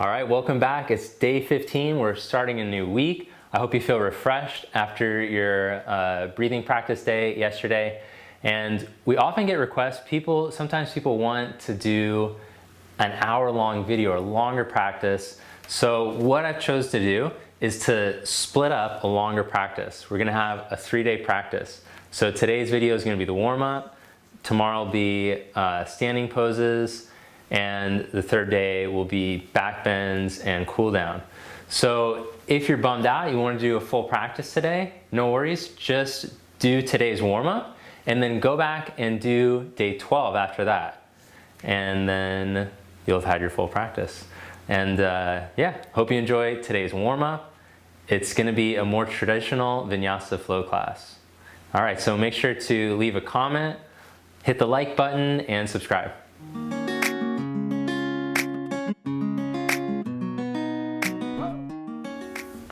All right, welcome back. It's day 15. We're starting a new week. I hope you feel refreshed after your breathing practice day yesterday. And we often get requests. Sometimes people want to do an hour-long video or longer practice. So what I've chose to do is to split up a longer practice. We're gonna have a 3-day practice. So today's video is gonna be the warm-up. Tomorrow will be standing poses. And the third day will be back bends and cool down. So if you're bummed out, you want to do a full practice today, no worries. Just do today's warm-up and then go back and do day 12 after that. And then you'll have had your full practice. And yeah, hope you enjoy today's warm-up. It's going to be a more traditional Vinyasa flow class. All right, so make sure to leave a comment, hit the like button, and subscribe.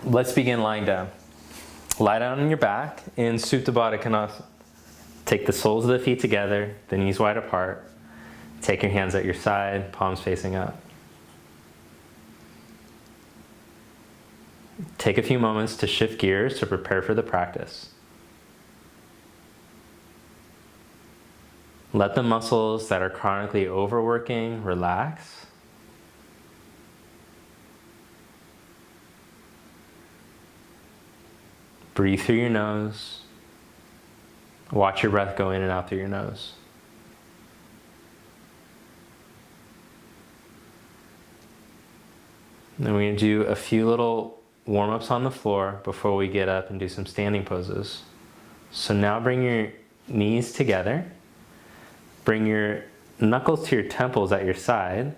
Let's begin lying down. Lie down on your back in Supta Baddha Konasana. Take the soles of the feet together, the knees wide apart. Take your hands at your side, palms facing up. Take a few moments to shift gears to prepare for the practice. Let the muscles that are chronically overworking relax. Breathe through your nose. Watch your breath go in and out through your nose. Then we're going to do a few little warm-ups on the floor before we get up and do some standing poses. So now bring your knees together. Bring your knuckles to your temples at your side,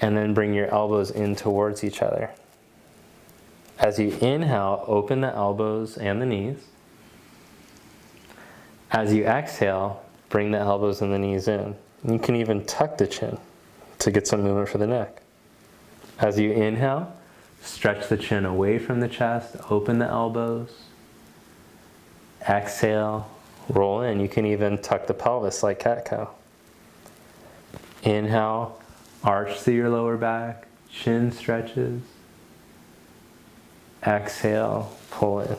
and then bring your elbows in towards each other. As you inhale, open the elbows and the knees. As you exhale, bring the elbows and the knees in. You can even tuck the chin to get some movement for the neck. As you inhale, stretch the chin away from the chest, open the elbows. Exhale, roll in. You can even tuck the pelvis like cat-cow. Inhale, arch through your lower back, chin stretches. Exhale, pull in.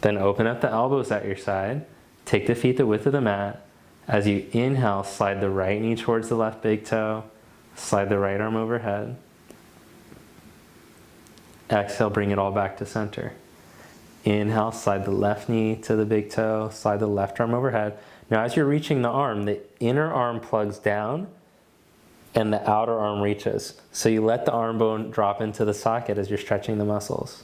Then open up the elbows at your side. Take the feet the width of the mat. As you inhale, slide the right knee towards the left big toe. Slide the right arm overhead. Exhale, bring it all back to center. Inhale, slide the left knee to the big toe. Slide the left arm overhead. Now as you're reaching the arm, the inner arm plugs down and the outer arm reaches. So you let the arm bone drop into the socket as you're stretching the muscles.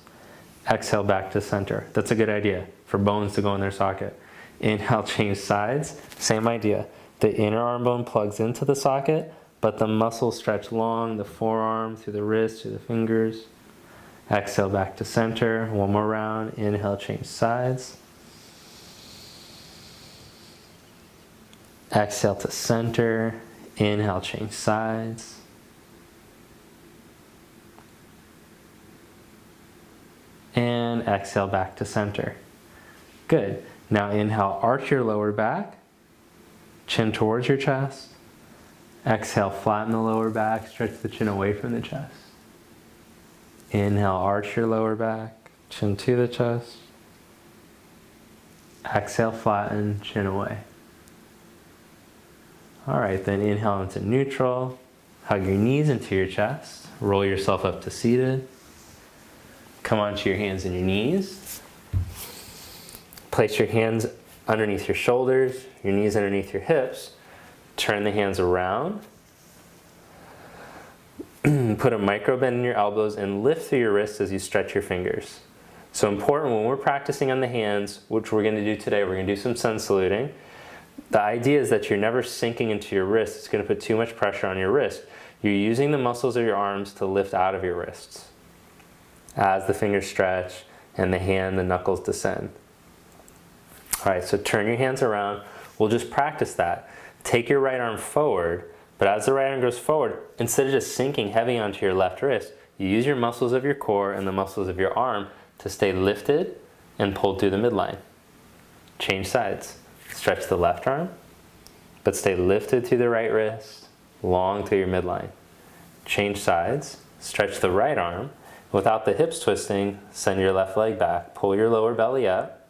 Exhale back to center. That's a good idea for bones to go in their socket. Inhale, change sides. Same idea. The inner arm bone plugs into the socket, but the muscles stretch long, the forearm, through the wrist, through the fingers. Exhale back to center. One more round. Inhale, change sides. Exhale to center. Inhale, change sides. And exhale back to center. Good. Now inhale, arch your lower back. Chin towards your chest. Exhale, flatten the lower back. Stretch the chin away from the chest. Inhale, arch your lower back. Chin to the chest. Exhale, flatten, chin away. All right, then inhale into neutral. Hug your knees into your chest. Roll yourself up to seated. Come onto your hands and your knees. Place your hands underneath your shoulders, your knees underneath your hips. Turn the hands around. Put a micro bend in your elbows and lift through your wrists as you stretch your fingers. So important when we're practicing on the hands, which we're going to do today, we're going to do some sun saluting. The idea is that you're never sinking into your wrist. It's going to put too much pressure on your wrist. You're using the muscles of your arms to lift out of your wrists as the fingers stretch and the knuckles descend. All right, so turn your hands around. We'll just practice that. Take your right arm forward, but as the right arm goes forward, instead of just sinking heavy onto your left wrist, you use your muscles of your core and the muscles of your arm to stay lifted and pulled through the midline. Change sides. Stretch the left arm, but stay lifted through the right wrist, long through your midline. Change sides. Stretch the right arm. Without the hips twisting, send your left leg back. Pull your lower belly up.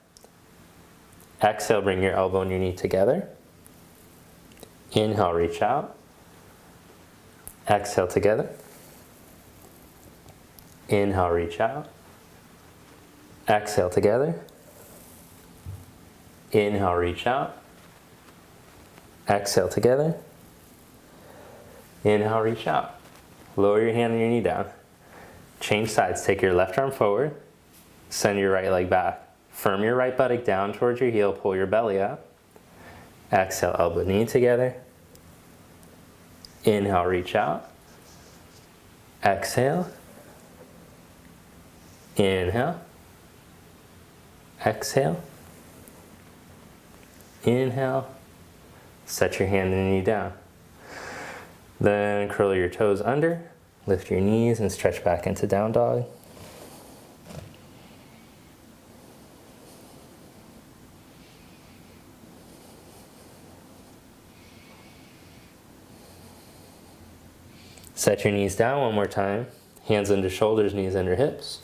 Exhale, bring your elbow and your knee together. Inhale, reach out. Exhale together. Inhale, reach out. Exhale together. Inhale, reach out. Exhale together. Inhale, reach out. Lower your hand and your knee down. Change sides. Take your left arm forward. Send your right leg back. Firm your right buttock down towards your heel. Pull your belly up. Exhale, elbow, knee together. Inhale, reach out. Exhale. Inhale. Exhale. Inhale. Set your hand and knee down. Then curl your toes under, lift your knees and stretch back into down dog. Set your knees down one more time. Hands under shoulders, knees under hips.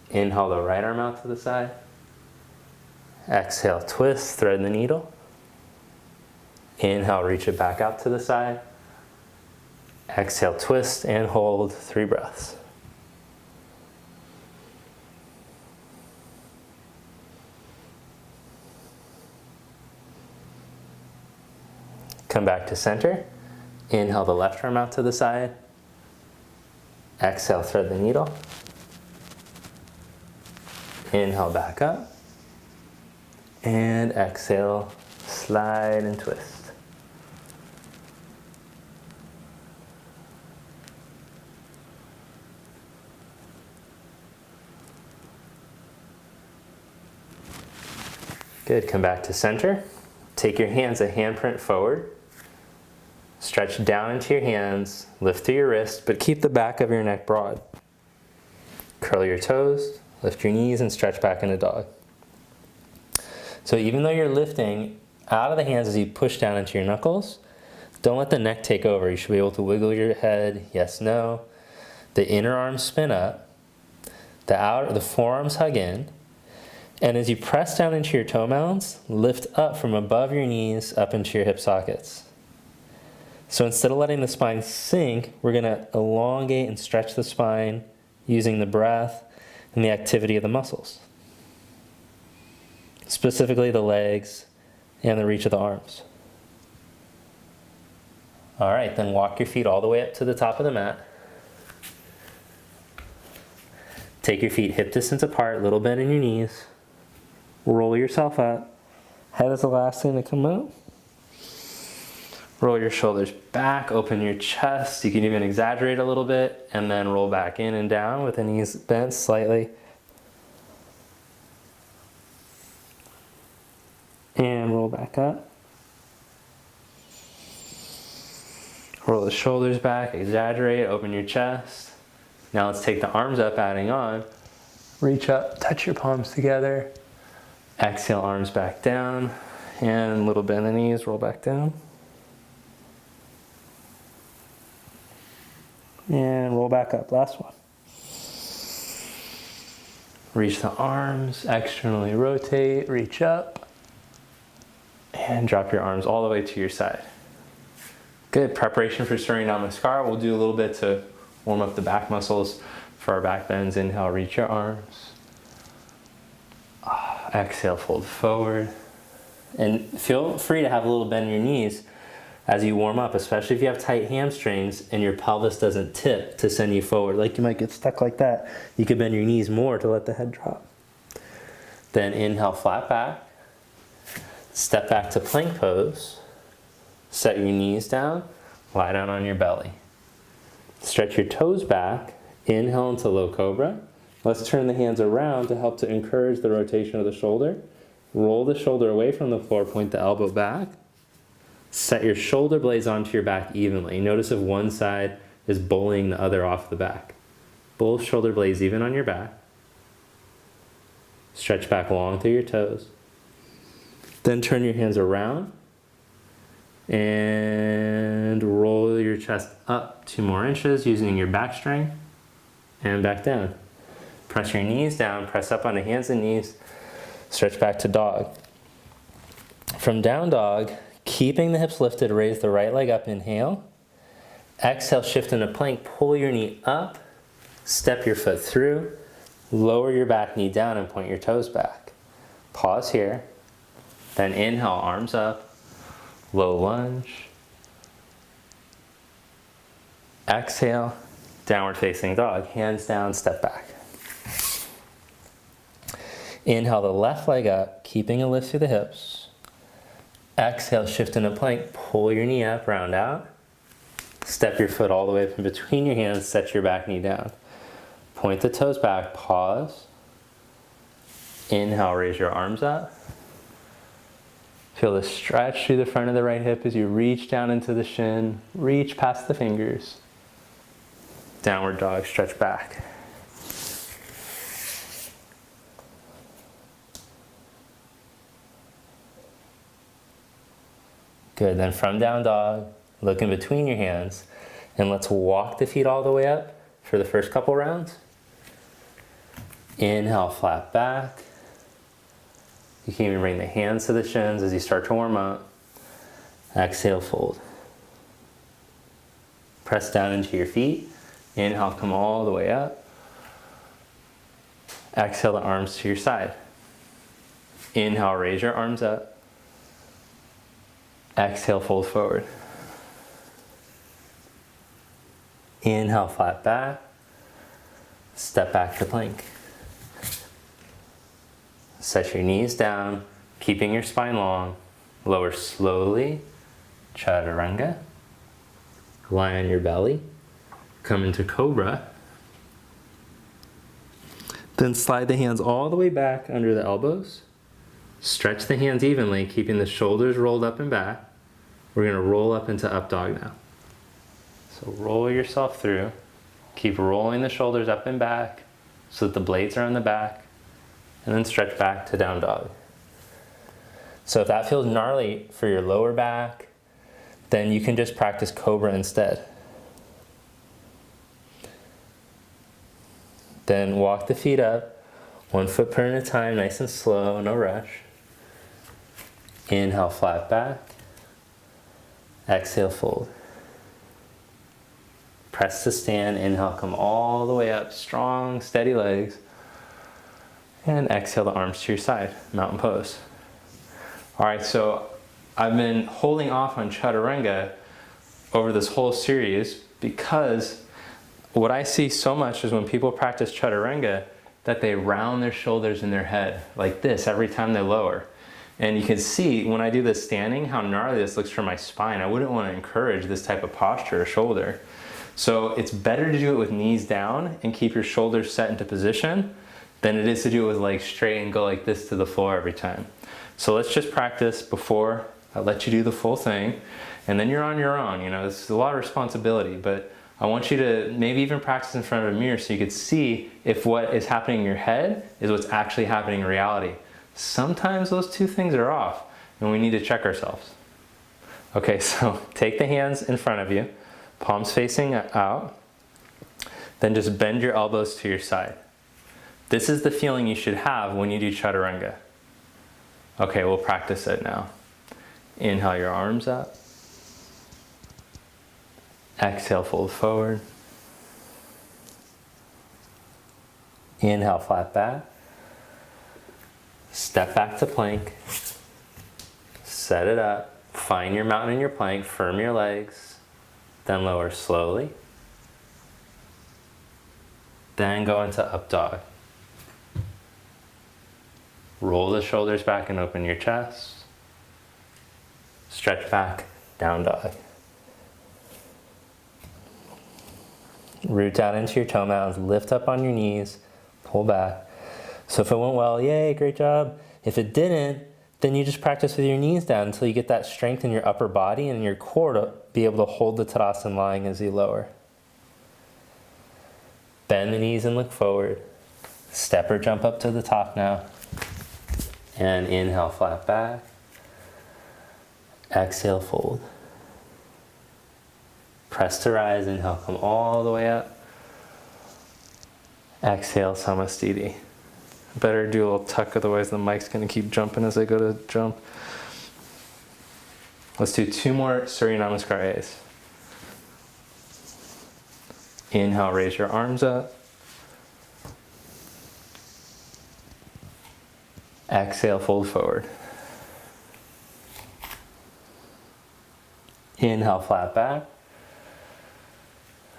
Inhale the right arm out to the side. Exhale, twist, thread the needle. Inhale, reach it back out to the side. Exhale, twist and hold 3 breaths. Come back to center. Inhale the left arm out to the side. Exhale, thread the needle. Inhale, back up. And exhale, slide and twist. Good, come back to center. Take your hands a handprint forward. Stretch down into your hands, lift through your wrist, but keep the back of your neck broad. Curl your toes, lift your knees and stretch back into dog. So even though you're lifting out of the hands as you push down into your knuckles, don't let the neck take over. You should be able to wiggle your head, yes, no. The inner arms spin up, the forearms hug in, and as you press down into your toe mounds, lift up from above your knees up into your hip sockets. So instead of letting the spine sink, we're going to elongate and stretch the spine using the breath and the activity of the muscles. Specifically the legs and the reach of the arms. All right, then walk your feet all the way up to the top of the mat. Take your feet hip distance apart, little bend in your knees. Roll yourself up. Head is the last thing to come out. Roll your shoulders back, open your chest. You can even exaggerate a little bit and then roll back in and down with the knees bent slightly. And roll back up. Roll the shoulders back, exaggerate, open your chest. Now let's take the arms up, adding on. Reach up, touch your palms together. Exhale, arms back down. And a little bend in the knees, roll back down. And roll back up, last one. Reach the arms, externally rotate, reach up. And drop your arms all the way to your side. Good, preparation for Surya Namaskar. We'll do a little bit to warm up the back muscles for our back bends. Inhale, reach your arms. Exhale, fold forward. And feel free to have a little bend in your knees as you warm up, especially if you have tight hamstrings and your pelvis doesn't tip to send you forward. Like you might get stuck like that. You could bend your knees more to let the head drop. Then inhale, flat back. Step back to plank pose. Set your knees down. Lie down on your belly. Stretch your toes back. Inhale into low cobra. Let's turn the hands around to help to encourage the rotation of the shoulder. Roll the shoulder away from the floor, point the elbow back. Set your shoulder blades onto your back evenly. Notice if one side is bullying the other off the back. Both shoulder blades even on your back. Stretch back long through your toes. Then turn your hands around And roll your chest up 2 more inches using your back strength. And back down. Press your knees down, press up onto hands and knees. Stretch back to dog. From down dog, keeping the hips lifted, raise the right leg up, inhale. Exhale, shift into plank, pull your knee up, step your foot through, lower your back knee down and point your toes back. Pause here. Then inhale, arms up, low lunge. Exhale, downward facing dog, hands down, step back. Inhale the left leg up, keeping a lift through the hips. Exhale, shift into plank, pull your knee up, round out. Step your foot all the way up in between your hands, set your back knee down. Point the toes back, pause. Inhale, raise your arms up. Feel the stretch through the front of the right hip as you reach down into the shin, reach past the fingers. Downward dog, stretch back. Good, then from down dog, look in between your hands, and let's walk the feet all the way up for the first couple rounds. Inhale, flat back. You can even bring the hands to the shins as you start to warm up. Exhale, fold. Press down into your feet. Inhale, come all the way up. Exhale the arms to your side. Inhale, raise your arms up. Exhale, fold forward. Inhale, flat back. Step back to plank. Set your knees down, keeping your spine long. Lower slowly. Chaturanga. Lie on your belly. Come into cobra. Then slide the hands all the way back under the elbows. Stretch the hands evenly, keeping the shoulders rolled up and back. We're going to roll up into up dog now. So roll yourself through. Keep rolling the shoulders up and back so that the blades are on the back. And then stretch back to down dog. So if that feels gnarly for your lower back, then you can just practice cobra instead. Then walk the feet up, 1 foot per at a time, nice and slow, no rush. Inhale, flat back. Exhale, fold. Press to stand, inhale, come all the way up, strong, steady legs. And exhale the arms to your side, mountain pose. All right, so I've been holding off on Chaturanga over this whole series because what I see so much is when people practice Chaturanga that they round their shoulders in their head like this every time they lower. And you can see when I do this standing how gnarly this looks for my spine. I wouldn't want to encourage this type of posture or shoulder. So it's better to do it with knees down and keep your shoulders set into position than it is to do it with legs straight and go like this to the floor every time. So let's just practice before I let you do the full thing. And then you're on your own. You know, this is a lot of responsibility, but I want you to maybe even practice in front of a mirror so you could see if what is happening in your head is what's actually happening in reality. Sometimes those two things are off and we need to check ourselves. Okay, so take the hands in front of you, palms facing out, then just bend your elbows to your side. This is the feeling you should have when you do Chaturanga. Okay, we'll practice it now. Inhale your arms up. Exhale, fold forward. Inhale, flat back. Step back to plank. Set it up. Find your mountain in your plank. Firm your legs. Then lower slowly. Then go into up dog. Roll the shoulders back and open your chest. Stretch back, down dog. Root down into your toe mounds, lift up on your knees, pull back. So if it went well, yay, great job. If it didn't, then you just practice with your knees down until you get that strength in your upper body and your core to be able to hold the Tadasana lying as you lower. Bend the knees and look forward. Step or jump up to the top now. And inhale, flat back. Exhale, fold. Press to rise, inhale, come all the way up. Exhale, Samasthiti. Better do a little tuck, otherwise the mic's gonna keep jumping as I go to jump. Let's do 2 more Surya Namaskar A's. Inhale, raise your arms up. Exhale, fold forward. Inhale, flat back.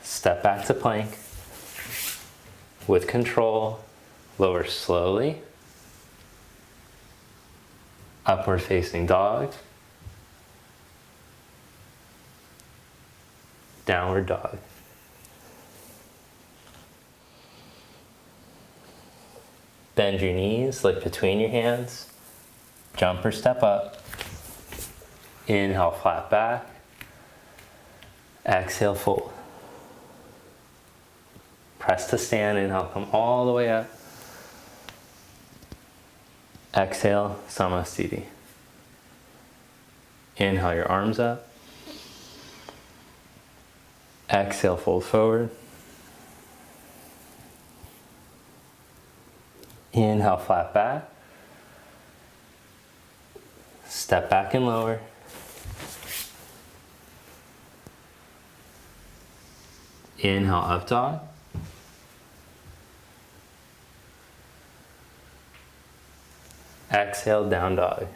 Step back to plank. With control, lower slowly. Upward facing dog. Downward dog. Bend your knees, look between your hands. Jump or step up. Inhale, flat back. Exhale, fold. Press to stand, inhale, come all the way up. Exhale, Samasthiti. Inhale your arms up. Exhale, fold forward. Inhale, flat back. Step back and lower. Inhale, up dog. Exhale, down dog.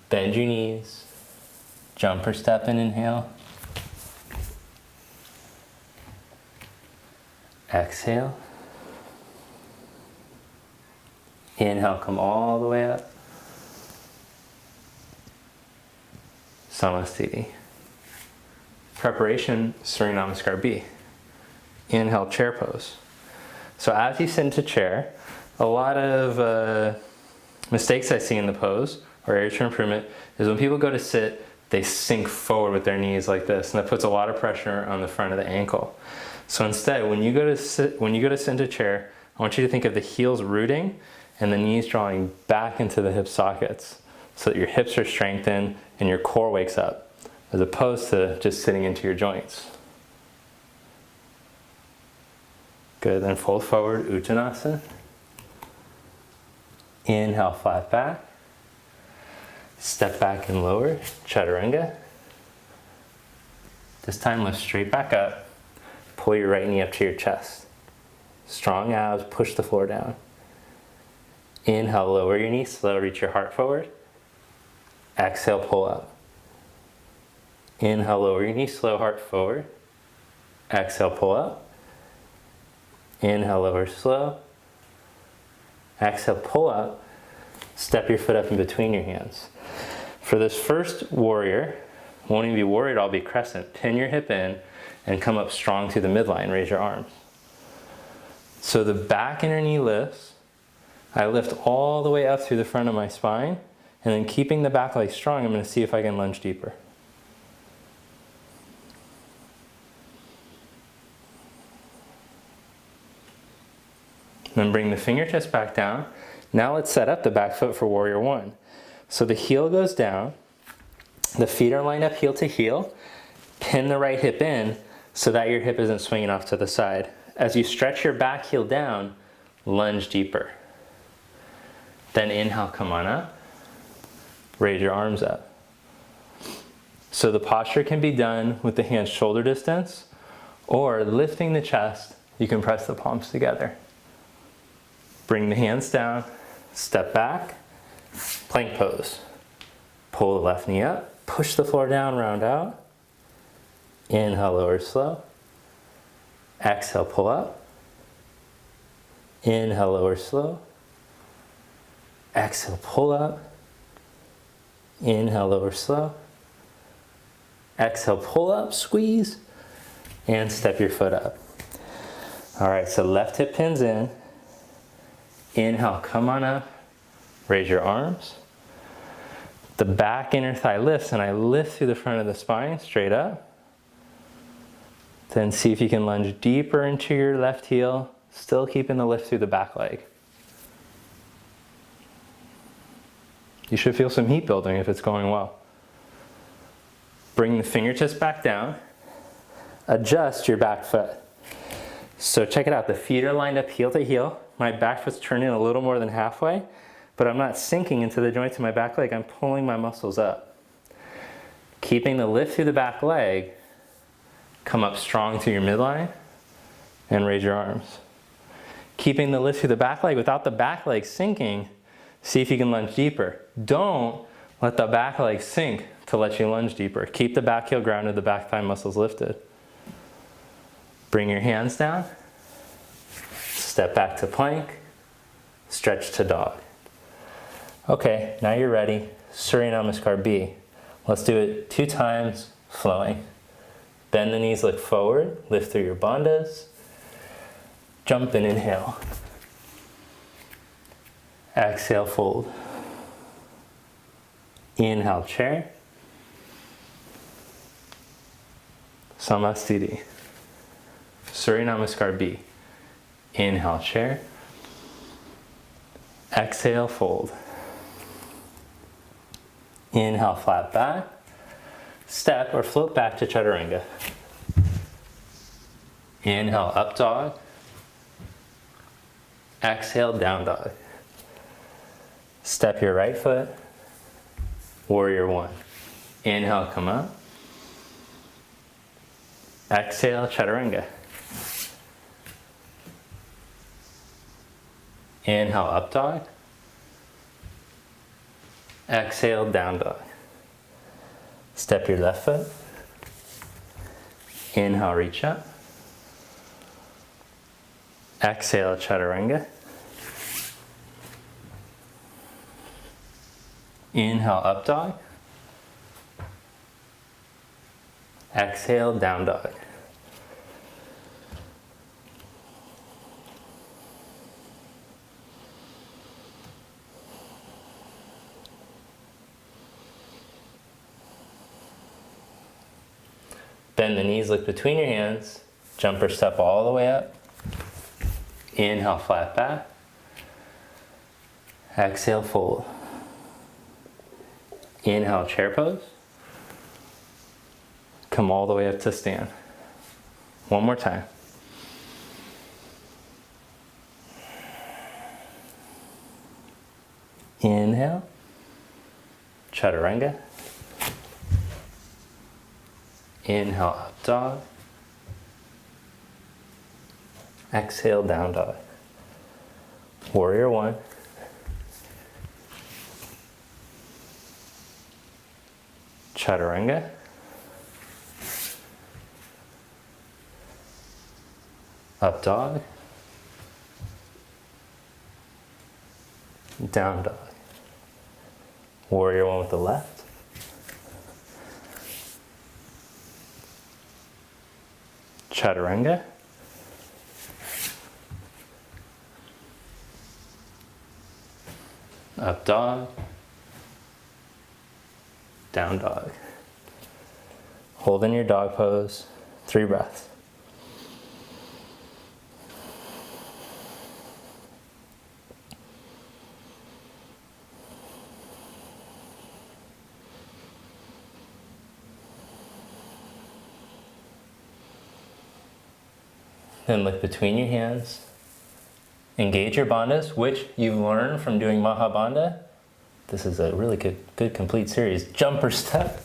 Bend your knees. Jump or step and inhale. Exhale. Inhale, come all the way up. Samasthiti. Preparation, Surya Namaskar B. Inhale, chair pose. So as you sit into chair, a lot of mistakes I see in the pose, or areas for improvement, is when people go to sit, they sink forward with their knees like this, and that puts a lot of pressure on the front of the ankle. So instead, when you go to sit into chair, I want you to think of the heels rooting and the knees drawing back into the hip sockets so that your hips are strengthened and your core wakes up, as opposed to just sitting into your joints. Good, then fold forward, Uttanasana. Inhale, flat back. Step back and lower, Chaturanga. This time lift straight back up. Pull your right knee up to your chest. Strong abs, push the floor down. Inhale, lower your knee, slow, reach your heart forward. Exhale, pull up. Inhale, lower your knee, slow, heart forward. Exhale, pull up. Inhale, lower, slow. Exhale, pull up. Step your foot up in between your hands. For this first warrior, won't even be warrior, I'll be crescent. Pin your hip in and come up strong through the midline. Raise your arms. So the back inner knee lifts. I lift all the way up through the front of my spine, and then keeping the back leg strong, I'm going to see if I can lunge deeper. Then bring the fingertips back down. Now let's set up the back foot for warrior one. So the heel goes down, the feet are lined up heel to heel, pin the right hip in so that your hip isn't swinging off to the side. As you stretch your back heel down, lunge deeper. Then inhale, come on up, raise your arms up. So the posture can be done with the hands shoulder distance, or lifting the chest, you can press the palms together. Bring the hands down, step back, plank pose. Pull the left knee up, push the floor down, round out. Inhale, lower slow. Exhale, pull up. Inhale, lower slow. Exhale, pull up. Inhale, lower slow. Exhale, pull up, squeeze, and step your foot up. All right, so left hip pins in. Inhale, come on up, raise your arms. The back inner thigh lifts, and I lift through the front of the spine, straight up. Then see if you can lunge deeper into your left heel, still keeping the lift through the back leg. You should feel some heat building if it's going well. Bring the fingertips back down. Adjust your back foot. So check it out, the feet are lined up heel to heel. My back foot's turned in a little more than halfway, but I'm not sinking into the joints of my back leg, I'm pulling my muscles up. Keeping the lift through the back leg, come up strong to your midline and raise your arms. Keeping the lift through the back leg without the back leg sinking, see if you can lunge deeper. Don't let the back leg sink to let you lunge deeper. Keep the back heel grounded, the back thigh muscles lifted. Bring your hands down. Step back to plank. Stretch to dog. Okay, now you're ready. Surya Namaskar B. Let's do it 2 times, flowing. Bend the knees, look forward, lift through your bandhas. Jump and inhale. Exhale, fold. Inhale, chair. Samastiti. Surya Namaskar B. Inhale, chair. Exhale, fold. Inhale, flat back. Step or float back to Chaturanga. Inhale, up dog. Exhale, down dog. Step your right foot. Warrior 1. Inhale, come up. Exhale, Chaturanga. Inhale, up dog. Exhale, down dog. Step your left foot. Inhale, reach up. Exhale, Chaturanga. Inhale, up dog. Exhale, down dog. Bend the knees, look between your hands. Jumper step all the way up. Inhale, flat back. Exhale, fold. Inhale, chair pose. Come all the way up to stand. One more time. Inhale, Chaturanga. Inhale, up dog. Exhale, down dog. Warrior 1. Chaturanga. Up dog. Down dog. Warrior 1 with the left. Chaturanga. Up dog. Down dog. Hold in your dog pose. 3 breaths. Then look between your hands. Engage your bandhas, which you've learned from doing Mahabandha. This is a really good complete series. Jumper step.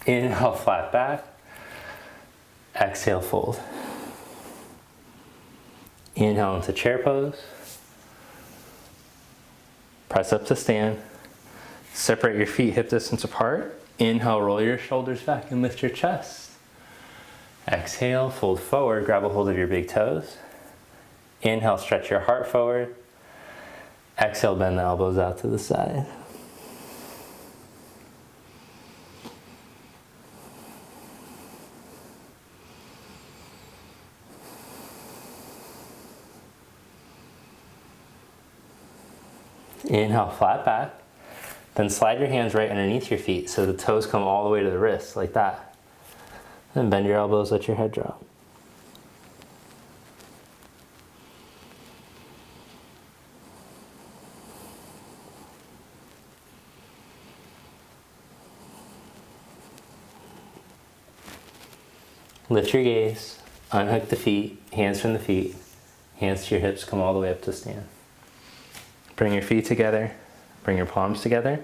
Inhale, flat back. Exhale, fold. Inhale into chair pose. Press up to stand. Separate your feet hip distance apart. Inhale, roll your shoulders back and lift your chest. Exhale, fold forward, grab a hold of your big toes. Inhale, stretch your heart forward. Exhale, bend the elbows out to the side. Inhale, flat back. Then slide your hands right underneath your feet so the toes come all the way to the wrists, like that. Then bend your elbows, let your head drop. Lift your gaze, unhook the feet, hands from the feet, hands to your hips, come all the way up to stand. Bring your feet together, bring your palms together.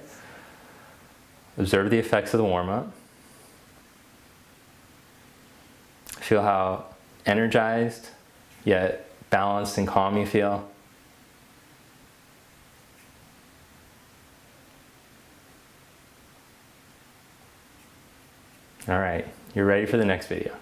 Observe the effects of the warm-up. Feel how energized yet balanced and calm you feel. All right, you're ready for the next video.